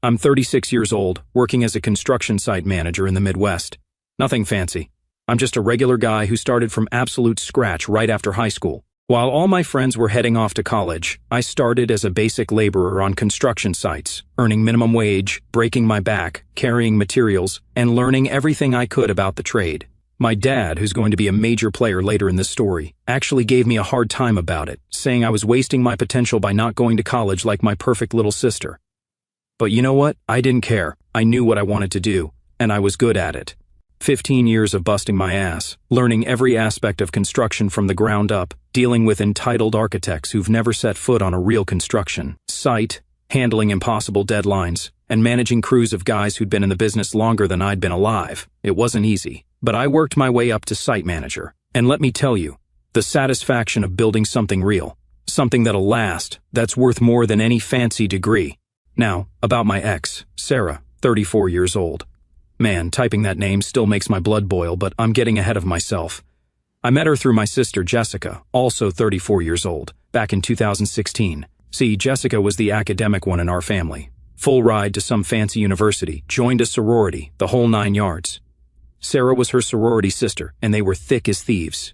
I'm 36 years old, working as a construction site manager in the Midwest. Nothing fancy. I'm just a regular guy who started from absolute scratch right after high school. While all my friends were heading off to college, I started as a basic laborer on construction sites, earning minimum wage, breaking my back, carrying materials, and learning everything I could about the trade. My dad, who's going to be a major player later in this story, actually gave me a hard time about it, saying I was wasting my potential by not going to college like my perfect little sister. But you know what? I didn't care. I knew what I wanted to do, and I was good at it. 15 years of busting my ass, learning every aspect of construction from the ground up, dealing with entitled architects who've never set foot on a real construction site, handling impossible deadlines, and managing crews of guys who'd been in the business longer than I'd been alive. It wasn't easy, but I worked my way up to site manager. And let me tell you, the satisfaction of building something real, something that'll last, that's worth more than any fancy degree. Now, about my ex, Sarah, 34 years old. Man, typing that name still makes my blood boil, but I'm getting ahead of myself. I met her through my sister Jessica, also 34 years old, back in 2016. See, Jessica was the academic one in our family. Full ride to some fancy university, joined a sorority, the whole 9 yards. Sarah was her sorority sister, and they were thick as thieves.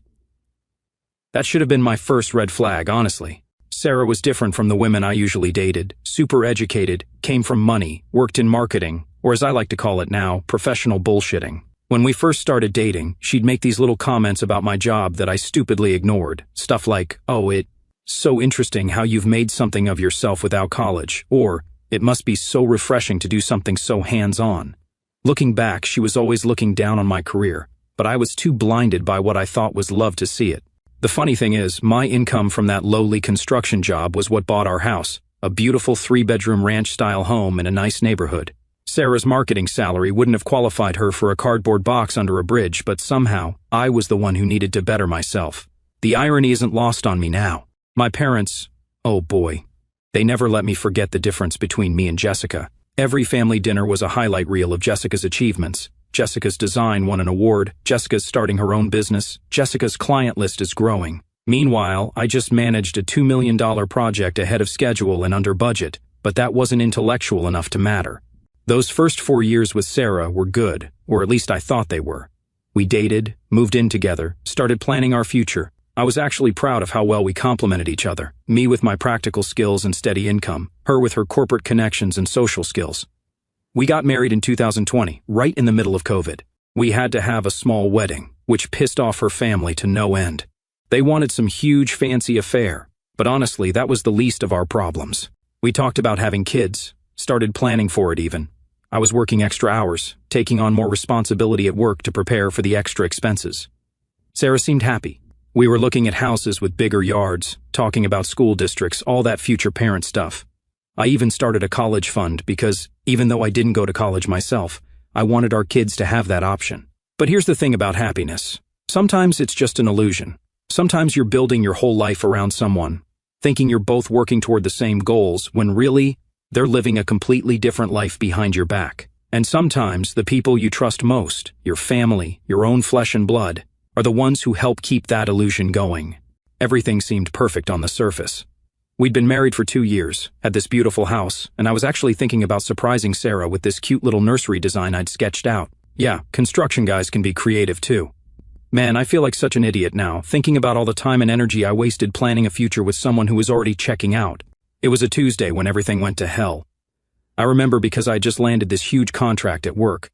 That should have been my first red flag, honestly. Sarah was different from the women I usually dated, super educated, came from money, worked in marketing, or as I like to call it now, professional bullshitting. When we first started dating, she'd make these little comments about my job that I stupidly ignored. Stuff like, "Oh, it's so interesting how you've made something of yourself without college," or, "It must be so refreshing to do something so hands-on." Looking back, she was always looking down on my career, but I was too blinded by what I thought was love to see it. The funny thing is, my income from that lowly construction job was what bought our house, a beautiful 3-bedroom ranch-style home in a nice neighborhood. Sarah's marketing salary wouldn't have qualified her for a cardboard box under a bridge, but somehow, I was the one who needed to better myself. The irony isn't lost on me now. My parents, oh boy, they never let me forget the difference between me and Jessica. Every family dinner was a highlight reel of Jessica's achievements. Jessica's design won an award, Jessica's starting her own business, Jessica's client list is growing. Meanwhile, I just managed a $2 million project ahead of schedule and under budget, but that wasn't intellectual enough to matter. Those first 4 years with Sarah were good, or at least I thought they were. We dated, moved in together, started planning our future. I was actually proud of how well we complemented each other, me with my practical skills and steady income, her with her corporate connections and social skills. We got married in 2020, right in the middle of COVID. We had to have a small wedding, which pissed off her family to no end. They wanted some huge fancy affair, but honestly, that was the least of our problems. We talked about having kids, started planning for it even. I was working extra hours, taking on more responsibility at work to prepare for the extra expenses. Sarah seemed happy. We were looking at houses with bigger yards, talking about school districts, all that future parent stuff. I even started a college fund because, even though I didn't go to college myself, I wanted our kids to have that option. But here's the thing about happiness. Sometimes it's just an illusion. Sometimes you're building your whole life around someone, thinking you're both working toward the same goals, when really, they're living a completely different life behind your back. And sometimes the people you trust most, your family, your own flesh and blood, are the ones who help keep that illusion going. Everything seemed perfect on the surface. We'd been married for 2 years, had this beautiful house, and I was actually thinking about surprising Sarah with this cute little nursery design I'd sketched out. Yeah, construction guys can be creative too. Man, I feel like such an idiot now, thinking about all the time and energy I wasted planning a future with someone who was already checking out. It was a Tuesday when everything went to hell. I remember because I just landed this huge contract at work.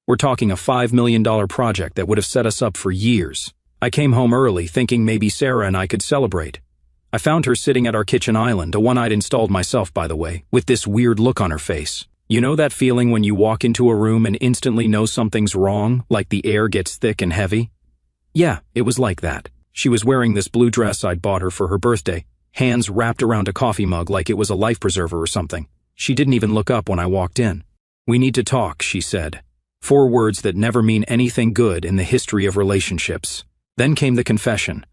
We're talking a $5 million project that would have set us up for years. I came home early thinking maybe Sarah and I could celebrate. I found her sitting at our kitchen island, a one I'd installed myself by the way, with this weird look on her face. You know that feeling when you walk into a room and instantly know something's wrong, like the air gets thick and heavy? Yeah, it was like that. She was wearing this blue dress I'd bought her for her birthday, hands wrapped around a coffee mug like it was a life preserver or something. She didn't even look up when I walked in. "We need to talk," she said. 4 words that never mean anything good in the history of relationships. Then came the confession.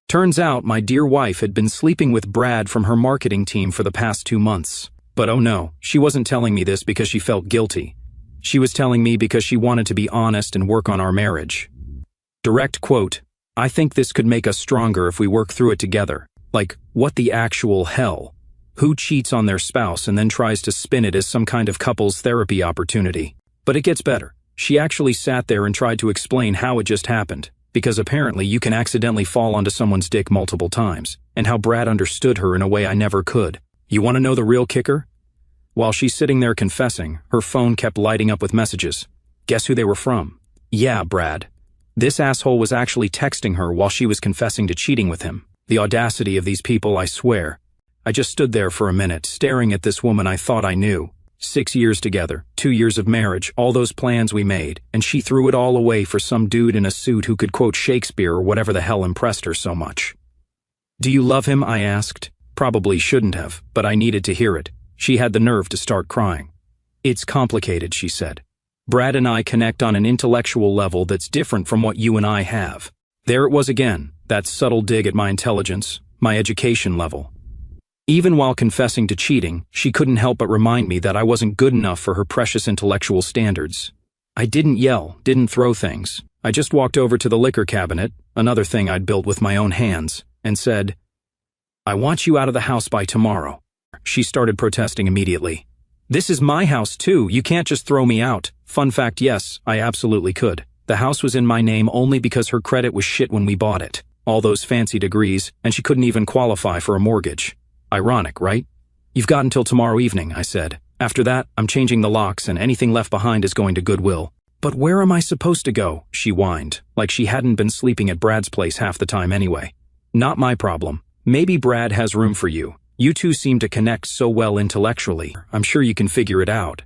Turns out my dear wife had been sleeping with Brad from her marketing team for the past 2 months. But oh no, she wasn't telling me this because she felt guilty. She was telling me because she wanted to be honest and work on our marriage. Direct quote, "I think this could make us stronger if we work through it together." Like, what the actual hell? Who cheats on their spouse and then tries to spin it as some kind of couples therapy opportunity? But it gets better. She actually sat there and tried to explain how it just happened, because apparently you can accidentally fall onto someone's dick multiple times, and how Brad understood her in a way I never could. You want to know the real kicker? While she's sitting there confessing, her phone kept lighting up with messages. Guess who they were from? Yeah, Brad. This asshole was actually texting her while she was confessing to cheating with him. The audacity of these people, I swear. I just stood there for a minute, staring at this woman I thought I knew. 6 years together, 2 years of marriage, all those plans we made, and she threw it all away for some dude in a suit who could quote Shakespeare or whatever the hell impressed her so much. Do you love him? I asked. Probably shouldn't have, but I needed to hear it. She had the nerve to start crying. It's complicated, she said. Brad and I connect on an intellectual level that's different from what you and I have. There it was again, that subtle dig at my intelligence, my education level. Even while confessing to cheating, she couldn't help but remind me that I wasn't good enough for her precious intellectual standards. I didn't yell, didn't throw things. I just walked over to the liquor cabinet, another thing I'd built with my own hands, and said, I want you out of the house by tomorrow. She started protesting immediately. This is my house too, you can't just throw me out. Fun fact, yes, I absolutely could. The house was in my name only because her credit was shit when we bought it. All those fancy degrees, and she couldn't even qualify for a mortgage. Ironic, right? You've got until tomorrow evening, I said. After that, I'm changing the locks and anything left behind is going to Goodwill. But where am I supposed to go? She whined, like she hadn't been sleeping at Brad's place half the time anyway. Not my problem. Maybe Brad has room for you. You two seem to connect so well intellectually. I'm sure you can figure it out.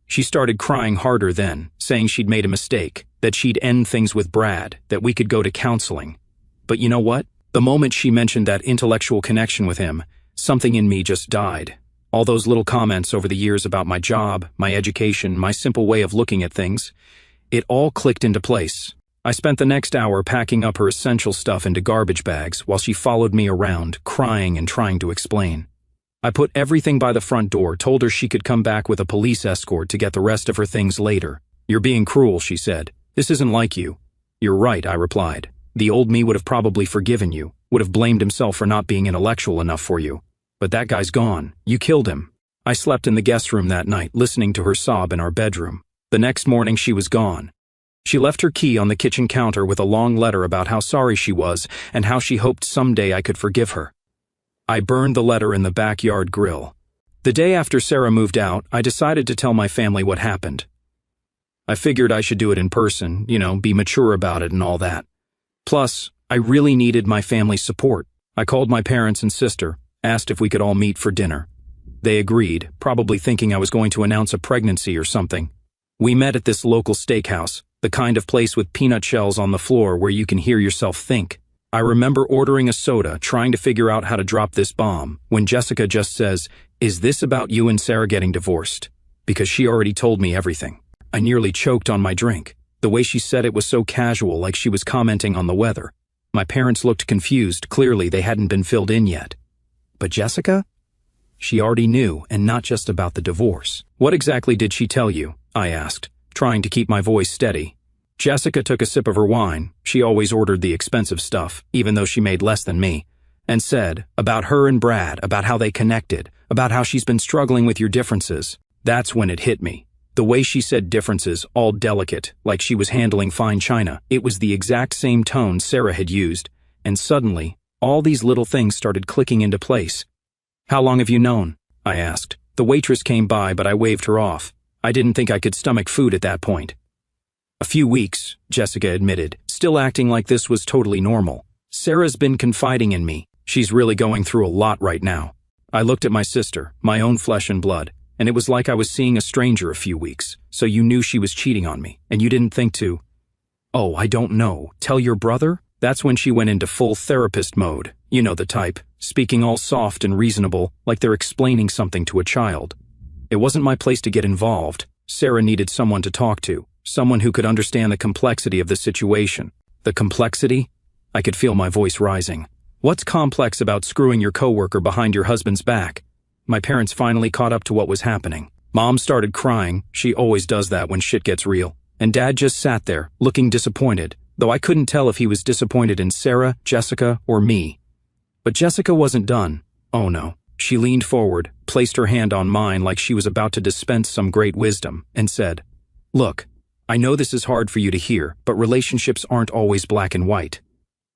She started crying harder then, saying she'd made a mistake, that she'd end things with Brad, that we could go to counseling. But you know what? The moment she mentioned that intellectual connection with him, something in me just died. All those little comments over the years about my job, my education, my simple way of looking at things, it all clicked into place. I spent the next hour packing up her essential stuff into garbage bags while she followed me around, crying and trying to explain. I put everything by the front door, told her she could come back with a police escort to get the rest of her things later. You're being cruel, she said. This isn't like you. You're right, I replied. The old me would have probably forgiven you, would have blamed himself for not being intellectual enough for you. But that guy's gone. You killed him. I slept in the guest room that night, listening to her sob in our bedroom. The next morning she was gone. She left her key on the kitchen counter with a long letter about how sorry she was and how she hoped someday I could forgive her. I burned the letter in the backyard grill. The day after Sarah moved out, I decided to tell my family what happened. I figured I should do it in person, be mature about it and all that. Plus, I really needed my family's support. I called my parents and sister, asked if we could all meet for dinner. They agreed, probably thinking I was going to announce a pregnancy or something. We met at this local steakhouse, the kind of place with peanut shells on the floor where you can hear yourself think. I remember ordering a soda, trying to figure out how to drop this bomb, when Jessica just says, "Is this about you and Sarah getting divorced?" Because she already told me everything. I nearly choked on my drink. The way she said it was so casual, like she was commenting on the weather. My parents looked confused, clearly they hadn't been filled in yet. But Jessica? She already knew, and not just about the divorce. What exactly did she tell you? I asked, trying to keep my voice steady. Jessica took a sip of her wine, she always ordered the expensive stuff, even though she made less than me, and said, about her and Brad, about how they connected, about how she's been struggling with your differences. That's when it hit me. The way she said differences, all delicate, like she was handling fine china, it was the exact same tone Sarah had used, and suddenly, all these little things started clicking into place. How long have you known? I asked. The waitress came by, but I waved her off. I didn't think I could stomach food at that point. A few weeks, Jessica admitted, still acting like this was totally normal. Sarah's been confiding in me. She's really going through a lot right now. I looked at my sister, my own flesh and blood, and it was like I was seeing a stranger a few weeks. So you knew she was cheating on me, and you didn't think to, "Oh, I don't know, tell your brother?" That's when she went into full therapist mode. You know the type, speaking all soft and reasonable, like they're explaining something to a child. It wasn't my place to get involved. Sarah needed someone to talk to, someone who could understand the complexity of the situation. The complexity? I could feel my voice rising. What's complex about screwing your coworker behind your husband's back? My parents finally caught up to what was happening. Mom started crying, she always does that when shit gets real, and Dad just sat there, looking disappointed, though I couldn't tell if he was disappointed in Sarah, Jessica, or me. But Jessica wasn't done. Oh no. She leaned forward, placed her hand on mine like she was about to dispense some great wisdom, and said, "Look, I know this is hard for you to hear, but relationships aren't always black and white.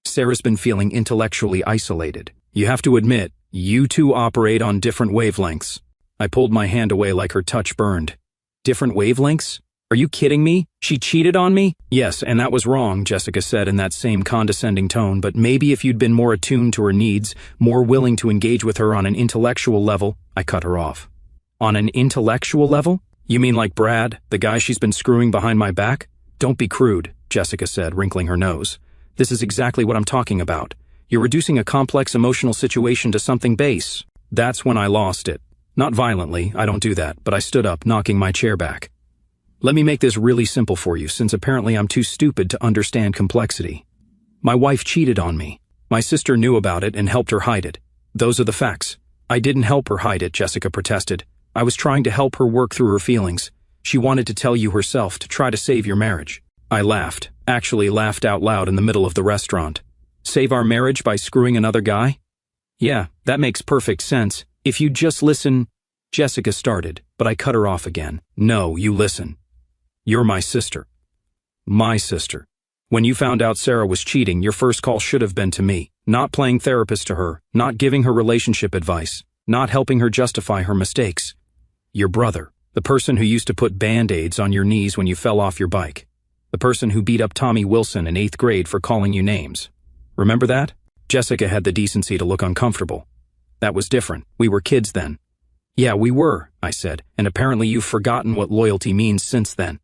Sarah's been feeling intellectually isolated. You have to admit, you two operate on different wavelengths." I pulled my hand away like her touch burned. "Different wavelengths? Are you kidding me? She cheated on me?" "Yes, and that was wrong," Jessica said in that same condescending tone, "but maybe if you'd been more attuned to her needs, more willing to engage with her on an intellectual level." I cut her off. "On an intellectual level? You mean like Brad, the guy she's been screwing behind my back?" "Don't be crude," Jessica said, wrinkling her nose. "This is exactly what I'm talking about. You're reducing a complex emotional situation to something base." That's when I lost it. Not violently, I don't do that, but I stood up, knocking my chair back. "Let me make this really simple for you, since apparently I'm too stupid to understand complexity. My wife cheated on me. My sister knew about it and helped her hide it. Those are the facts." "I didn't help her hide it," Jessica protested. "I was trying to help her work through her feelings. She wanted to tell you herself to try to save your marriage." I laughed, actually laughed out loud in the middle of the restaurant. "Save our marriage by screwing another guy?" "Yeah, that makes perfect sense. If you'd just listen," Jessica started, but I cut her off again. "No, you listen. You're my sister." "My sister. When you found out Sarah was cheating, your first call should have been to me, not playing therapist to her, not giving her relationship advice, not helping her justify her mistakes. Your brother, the person who used to put Band-Aids on your knees when you fell off your bike, the person who beat up Tommy Wilson in 8th grade for calling you names. Remember that?" Jessica had the decency to look uncomfortable. "That was different. We were kids then." "Yeah, we were," I said, "and apparently you've forgotten what loyalty means since then."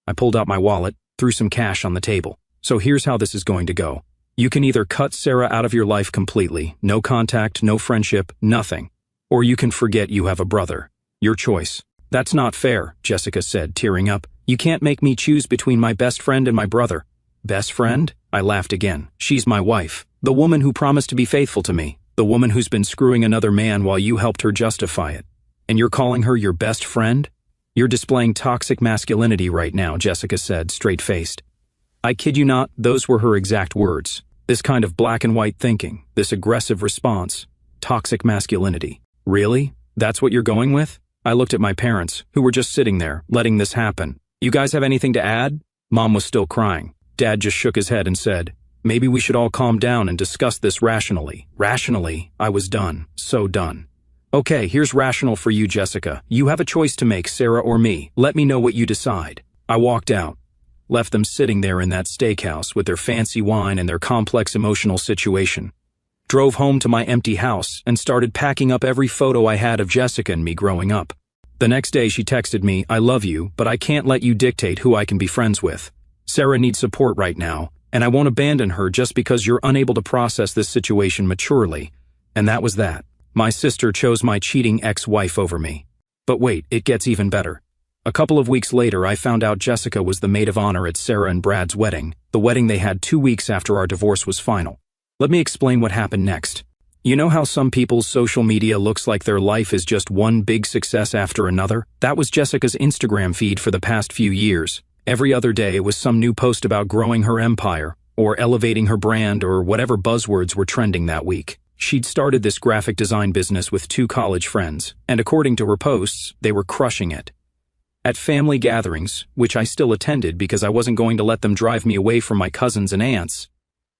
I pulled out my wallet, threw some cash on the table. "So here's how this is going to go. You can either cut Sarah out of your life completely, no contact, no friendship, nothing. Or you can forget you have a brother. Your choice." "That's not fair," Jessica said, tearing up. "You can't make me choose between my best friend and my brother." "Best friend?" I laughed again. "She's my wife. The woman who promised to be faithful to me. The woman who's been screwing another man while you helped her justify it. And you're calling her your best friend?" "You're displaying toxic masculinity right now," Jessica said, straight-faced. I kid you not, those were her exact words. This kind of black and white thinking, this aggressive response, toxic masculinity. Really? That's what you're going with? I looked at my parents, who were just sitting there, letting this happen. "You guys have anything to add?" Mom was still crying. Dad just shook his head and said, "Maybe we should all calm down and discuss this rationally." Rationally, I was done. So done. "Okay, here's rational for you, Jessica. You have a choice to make, Sarah or me. Let me know what you decide." I walked out, left them sitting there in that steakhouse with their fancy wine and their complex emotional situation. Drove home to my empty house and started packing up every photo I had of Jessica and me growing up. The next day she texted me, "I love you, but I can't let you dictate who I can be friends with. Sarah needs support right now, and I won't abandon her just because you're unable to process this situation maturely." And that was that. My sister chose my cheating ex-wife over me. But wait, it gets even better. A couple of weeks later, I found out Jessica was the maid of honor at Sarah and Brad's wedding, the wedding they had 2 weeks after our divorce was final. Let me explain what happened next. You know how some people's social media looks like their life is just one big success after another? That was Jessica's Instagram feed for the past few years. Every other day it was some new post about growing her empire, or elevating her brand, or whatever buzzwords were trending that week. She'd started this graphic design business with 2 college friends, and according to her posts, they were crushing it. At family gatherings, which I still attended because I wasn't going to let them drive me away from my cousins and aunts,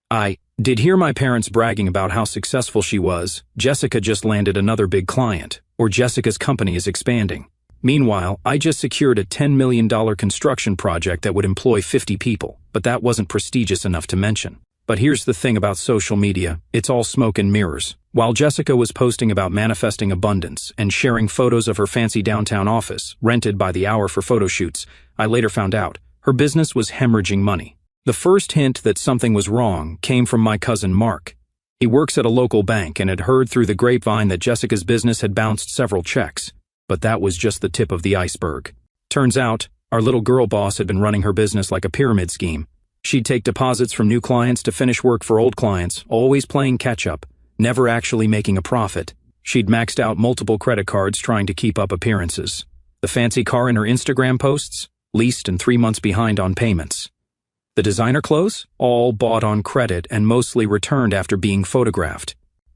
I did hear my parents bragging about how successful she was. Jessica just landed another big client, or Jessica's company is expanding. Meanwhile, I just secured a $10 million construction project that would employ 50 people, but that wasn't prestigious enough to mention. But here's the thing about social media, it's all smoke and mirrors. While Jessica was posting about manifesting abundance and sharing photos of her fancy downtown office, rented by the hour for photo shoots, I later found out her business was hemorrhaging money. The first hint that something was wrong came from my cousin Mark. He works at a local bank and had heard through the grapevine that Jessica's business had bounced several checks. But that was just the tip of the iceberg. Turns out, our little girl boss had been running her business like a pyramid scheme. She'd take deposits from new clients to finish work for old clients, always playing catch-up, never actually making a profit. She'd maxed out multiple credit cards trying to keep up appearances. The fancy car in her Instagram posts? Leased and 3 months behind on payments. The designer clothes? All bought on credit and mostly returned after being photographed.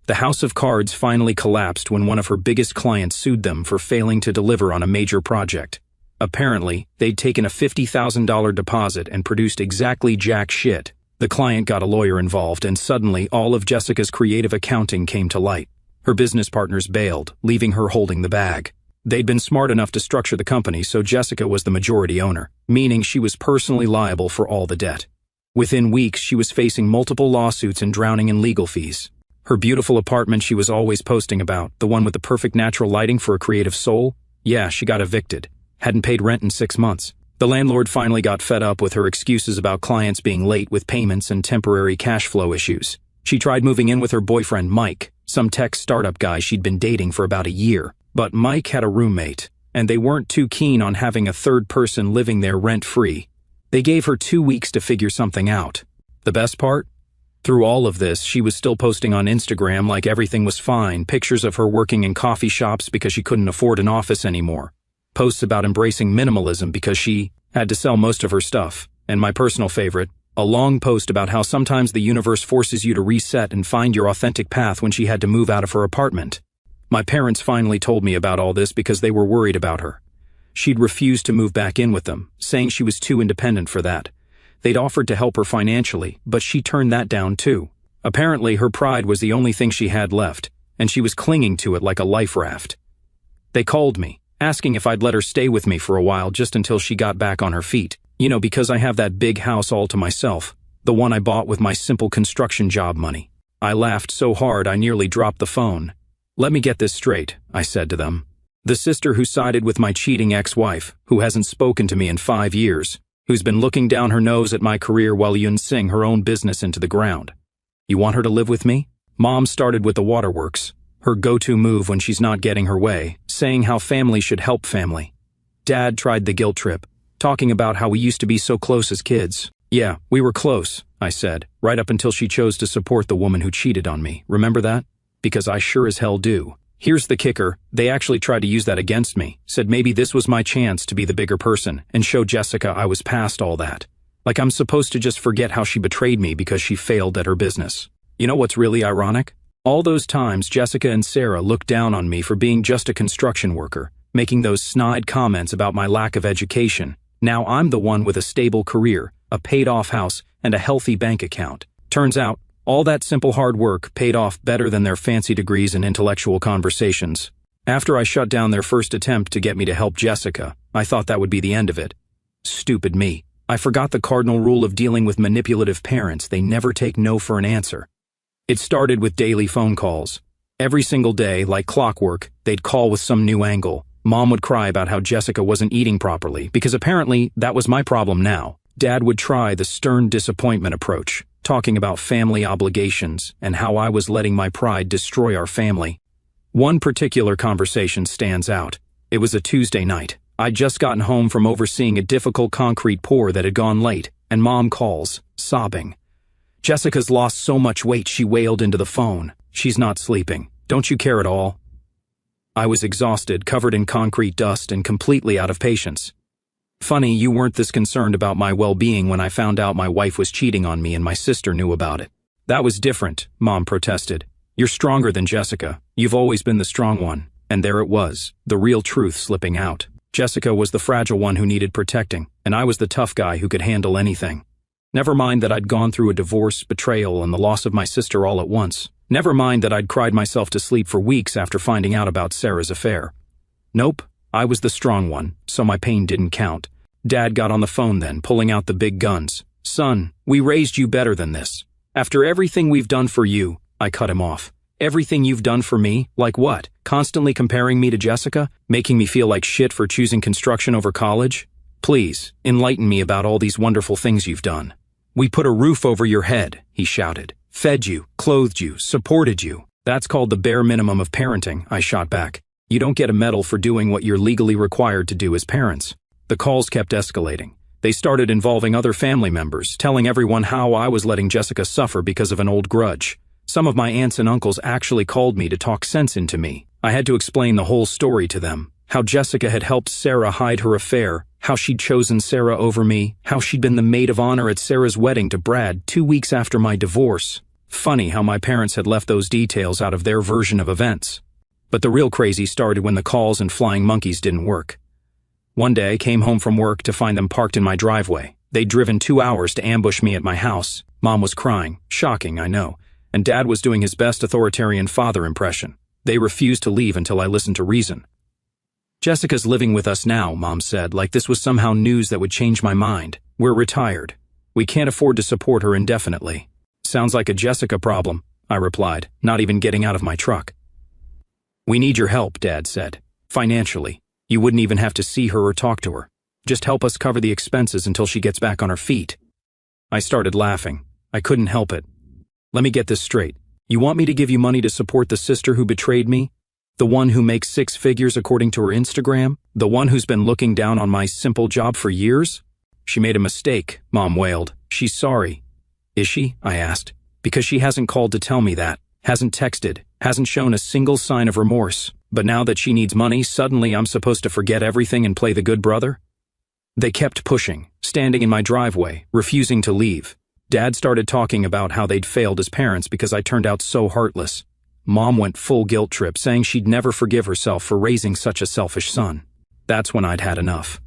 The house of cards finally collapsed when one of her biggest clients sued them for failing to deliver on a major project. Apparently, they'd taken a $50,000 deposit and produced exactly jack shit. The client got a lawyer involved, and suddenly all of Jessica's creative accounting came to light. Her business partners bailed, leaving her holding the bag. They'd been smart enough to structure the company so Jessica was the majority owner, meaning she was personally liable for all the debt. Within weeks, she was facing multiple lawsuits and drowning in legal fees. Her beautiful apartment she was always posting about, the one with the perfect natural lighting for a creative soul, yeah, she got evicted. Hadn't paid rent in 6 months. The landlord finally got fed up with her excuses about clients being late with payments and temporary cash flow issues. She tried moving in with her boyfriend Mike, some tech startup guy she'd been dating for about a year. But Mike had a roommate, and they weren't too keen on having a third person living there rent-free. They gave her 2 weeks to figure something out. The best part? Through all of this, she was still posting on Instagram like everything was fine, pictures of her working in coffee shops because she couldn't afford an office anymore, posts about embracing minimalism because she had to sell most of her stuff, and my personal favorite, a long post about how sometimes the universe forces you to reset and find your authentic path when she had to move out of her apartment. My parents finally told me about all this because they were worried about her. She'd refused to move back in with them, saying she was too independent for that. They'd offered to help her financially, but she turned that down too. Apparently, her pride was the only thing she had left, and she was clinging to it like a life raft. They called me, asking if I'd let her stay with me for a while just until she got back on her feet. You know, because I have that big house all to myself, the one I bought with my simple construction job money. I laughed so hard I nearly dropped the phone. Let me get this straight, I said to them. The sister who sided with my cheating ex-wife, who hasn't spoken to me in 5 years, who's been looking down her nose at my career while Yun-sing her own business into the ground. You want her to live with me? Mom started with the waterworks, her go-to move when she's not getting her way, saying how family should help family. Dad tried the guilt trip, talking about how we used to be so close as kids. Yeah, we were close, I said, right up until she chose to support the woman who cheated on me. Remember that? Because I sure as hell do. Here's the kicker, they actually tried to use that against me, said maybe this was my chance to be the bigger person and show Jessica I was past all that. Like I'm supposed to just forget how she betrayed me because she failed at her business. You know what's really ironic? All those times Jessica and Sarah looked down on me for being just a construction worker, making those snide comments about my lack of education. Now I'm the one with a stable career, a paid-off house, and a healthy bank account. Turns out, all that simple hard work paid off better than their fancy degrees and intellectual conversations. After I shut down their first attempt to get me to help Jessica, I thought that would be the end of it. Stupid me. I forgot the cardinal rule of dealing with manipulative parents: they never take no for an answer. It started with daily phone calls. Every single day, like clockwork, they'd call with some new angle. Mom would cry about how Jessica wasn't eating properly, because apparently that was my problem now. Dad would try the stern disappointment approach, talking about family obligations and how I was letting my pride destroy our family. One particular conversation stands out. It was a Tuesday night. I'd just gotten home from overseeing a difficult concrete pour that had gone late, and Mom calls, sobbing. Jessica's lost so much weight, she wailed into the phone. She's not sleeping. Don't you care at all? I was exhausted, covered in concrete dust, and completely out of patience. Funny, you weren't this concerned about my well-being when I found out my wife was cheating on me and my sister knew about it. That was different, Mom protested. You're stronger than Jessica. You've always been the strong one. And there it was, the real truth slipping out. Jessica was the fragile one who needed protecting, and I was the tough guy who could handle anything. Never mind that I'd gone through a divorce, betrayal, and the loss of my sister all at once. Never mind that I'd cried myself to sleep for weeks after finding out about Sarah's affair. Nope. I was the strong one, so my pain didn't count. Dad got on the phone then, pulling out the big guns. Son, we raised you better than this. After everything we've done for you, I cut him off. Everything you've done for me? Like what? Constantly comparing me to Jessica? Making me feel like shit for choosing construction over college? Please, enlighten me about all these wonderful things you've done. We put a roof over your head, he shouted. Fed you, clothed you, supported you. That's called the bare minimum of parenting, I shot back. You don't get a medal for doing what you're legally required to do as parents. The calls kept escalating. They started involving other family members, telling everyone how I was letting Jessica suffer because of an old grudge. Some of my aunts and uncles actually called me to talk sense into me. I had to explain the whole story to them. How Jessica had helped Sarah hide her affair, how she'd chosen Sarah over me, how she'd been the maid of honor at Sarah's wedding to Brad 2 weeks after my divorce. Funny how my parents had left those details out of their version of events. But the real crazy started when the calls and flying monkeys didn't work. One day I came home from work to find them parked in my driveway. They'd driven 2 hours to ambush me at my house. Mom was crying. Shocking, I know. And Dad was doing his best authoritarian father impression. They refused to leave until I listened to reason. "Jessica's living with us now," Mom said, like this was somehow news that would change my mind. "We're retired. We can't afford to support her indefinitely." "Sounds like a Jessica problem," I replied, not even getting out of my truck. "We need your help," Dad said. "Financially. You wouldn't even have to see her or talk to her. Just help us cover the expenses until she gets back on her feet." I started laughing. I couldn't help it. "Let me get this straight. You want me to give you money to support the sister who betrayed me? The one who makes 6 figures according to her Instagram? The one who's been looking down on my simple job for years?" "She made a mistake," Mom wailed. "She's sorry." "Is she?" I asked. "Because she hasn't called to tell me that, hasn't texted, hasn't shown a single sign of remorse. But now that she needs money, suddenly I'm supposed to forget everything and play the good brother?" They kept pushing, standing in my driveway, refusing to leave. Dad started talking about how they'd failed as parents because I turned out so heartless. Mom went full guilt trip, saying she'd never forgive herself for raising such a selfish son. That's when I'd had enough.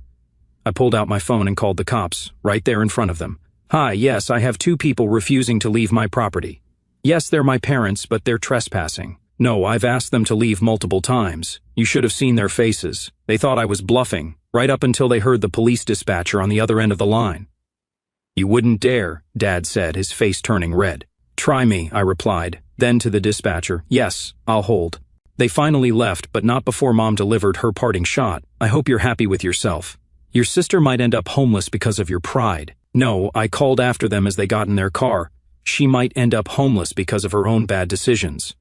I pulled out my phone and called the cops, right there in front of them. "Hi, yes, I have 2 people refusing to leave my property. Yes, they're my parents, but they're trespassing. No, I've asked them to leave multiple times. You should have seen their faces. They thought I was bluffing, right up until they heard the police dispatcher on the other end of the line." "You wouldn't dare," Dad said, his face turning red. "Try me," I replied. Then to the dispatcher, "Yes, I'll hold." They finally left, but not before Mom delivered her parting shot. "I hope you're happy with yourself. Your sister might end up homeless because of your pride." No, I called after them as they got in their car. She might end up homeless because of her own bad decisions.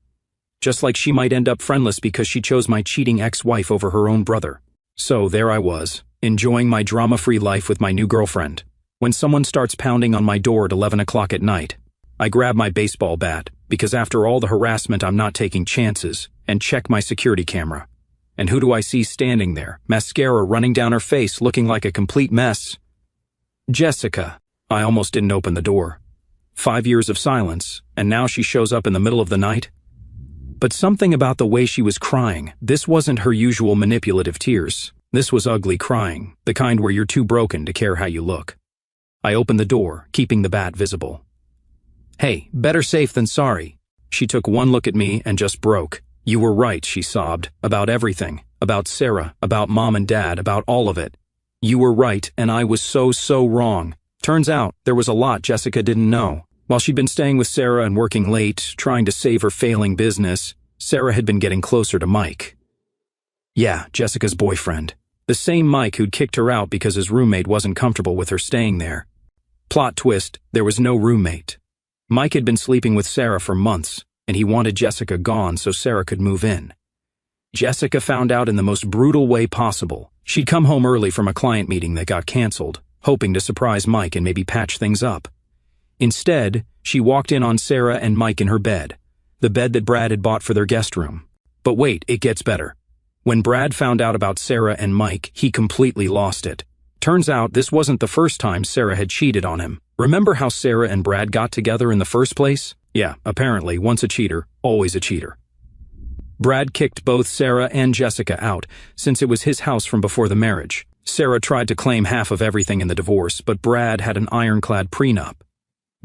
Just like she might end up friendless because she chose my cheating ex-wife over her own brother. So there I was, enjoying my drama-free life with my new girlfriend, when someone starts pounding on my door at 11 o'clock at night. I grab my baseball bat, because after all the harassment I'm not taking chances, and check my security camera. And who do I see standing there, mascara running down her face, looking like a complete mess? Jessica. I almost didn't open the door. 5 years of silence, and now she shows up in the middle of the night? But something about the way she was crying, this wasn't her usual manipulative tears. This was ugly crying, the kind where you're too broken to care how you look. I opened the door, keeping the bat visible. "Hey, better safe than sorry." She took one look at me and just broke. "You were right," she sobbed, "about everything. About Sarah, about Mom and Dad, about all of it. You were right, and I was so wrong. Turns out, there was a lot Jessica didn't know. While she'd been staying with Sarah and working late, trying to save her failing business, Sarah had been getting closer to Mike. Yeah, Jessica's boyfriend. The same Mike who'd kicked her out because his roommate wasn't comfortable with her staying there. Plot twist, there was no roommate. Mike had been sleeping with Sarah for months, and he wanted Jessica gone so Sarah could move in. Jessica found out in the most brutal way possible. She'd come home early from a client meeting that got canceled, hoping to surprise Mike and maybe patch things up. Instead, she walked in on Sarah and Mike in her bed, the bed that Brad had bought for their guest room. But wait, it gets better. When Brad found out about Sarah and Mike, he completely lost it. Turns out this wasn't the first time Sarah had cheated on him. Remember how Sarah and Brad got together in the first place? Yeah, apparently, once a cheater, always a cheater. Brad kicked both Sarah and Jessica out, since it was his house from before the marriage. Sarah tried to claim half of everything in the divorce, but Brad had an ironclad prenup.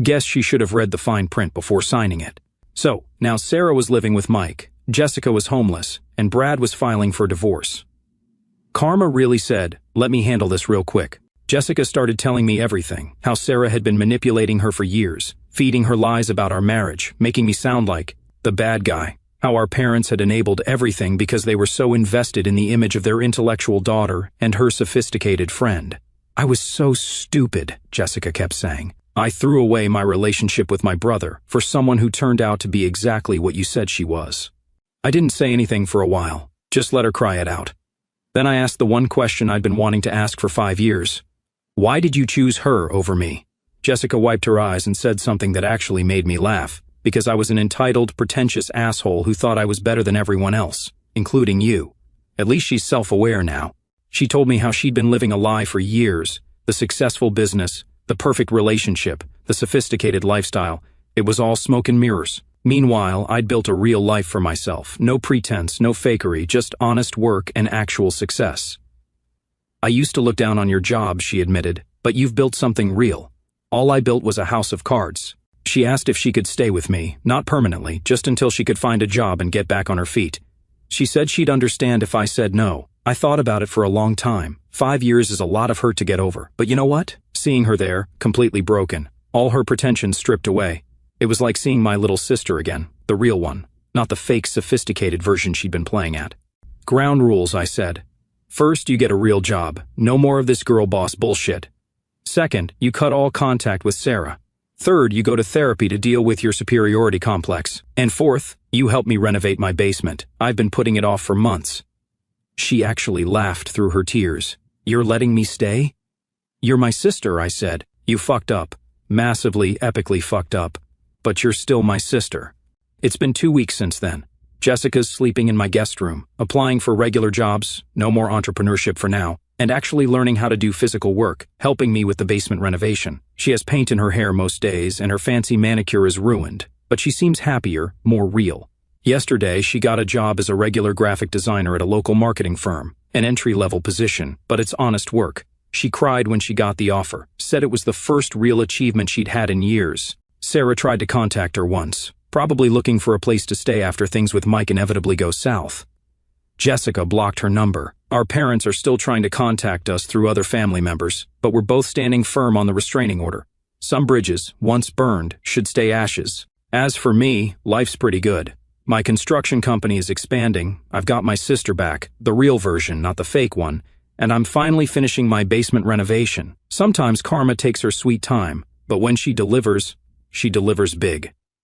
Guess she should have read the fine print before signing it. So, now Sarah was living with Mike, Jessica was homeless, and Brad was filing for divorce. Karma really said, "Let me handle this real quick." Jessica started telling me everything, how Sarah had been manipulating her for years, feeding her lies about our marriage, making me sound like the bad guy, how our parents had enabled everything because they were so invested in the image of their intellectual daughter and her sophisticated friend. "I was so stupid," Jessica kept saying. "I threw away my relationship with my brother for someone who turned out to be exactly what you said she was." I didn't say anything for a while, just let her cry it out. Then I asked the one question I'd been wanting to ask for 5 years. "Why did you choose her over me?" Jessica wiped her eyes and said something that actually made me laugh, because I was an entitled, pretentious asshole who thought I was better than everyone else, including you. At least she's self-aware now. She told me how she'd been living a lie for years, the successful business, the perfect relationship, the sophisticated lifestyle, It was all smoke and mirrors. Meanwhile, I'd built a real life for myself. No pretense, no fakery, just honest work and actual success. I used to look down on your job, she admitted, but you've built something real. All I built was a house of cards. She asked if she could stay with me, not permanently, just until she could find a job and get back on her feet. She said she'd understand if I said no. I thought about it for a long time. 5 years is a lot of hurt to get over. But you know what? Seeing her there, completely broken, all her pretensions stripped away. It was like seeing my little sister again, the real one, not the fake, sophisticated version she'd been playing at. Ground rules, I said. First, you get a real job. No more of this girl boss bullshit. Second, you cut all contact with Sarah. Third, you go to therapy to deal with your superiority complex. And fourth, you help me renovate my basement. I've been putting it off for months. She actually laughed through her tears. You're letting me stay? You're my sister, I said. You fucked up. Massively, epically fucked up. But you're still my sister. It's been 2 weeks since then. Jessica's sleeping in my guest room, applying for regular jobs, no more entrepreneurship for now, and actually learning how to do physical work, helping me with the basement renovation. She has paint in her hair most days, and her fancy manicure is ruined, but she seems happier, more real. Yesterday, she got a job as a regular graphic designer at a local marketing firm, an entry-level position, but it's honest work. She cried when she got the offer, said it was the first real achievement she'd had in years. Sarah tried to contact her once, probably looking for a place to stay after things with Mike inevitably go south. Jessica blocked her number. Our parents are still trying to contact us through other family members, but we're both standing firm on the restraining order. Some bridges, once burned, should stay ashes. As for me, life's pretty good. My construction company is expanding. I've got my sister back, the real version, not the fake one, and I'm finally finishing my basement renovation. Sometimes karma takes her sweet time, but when she delivers big.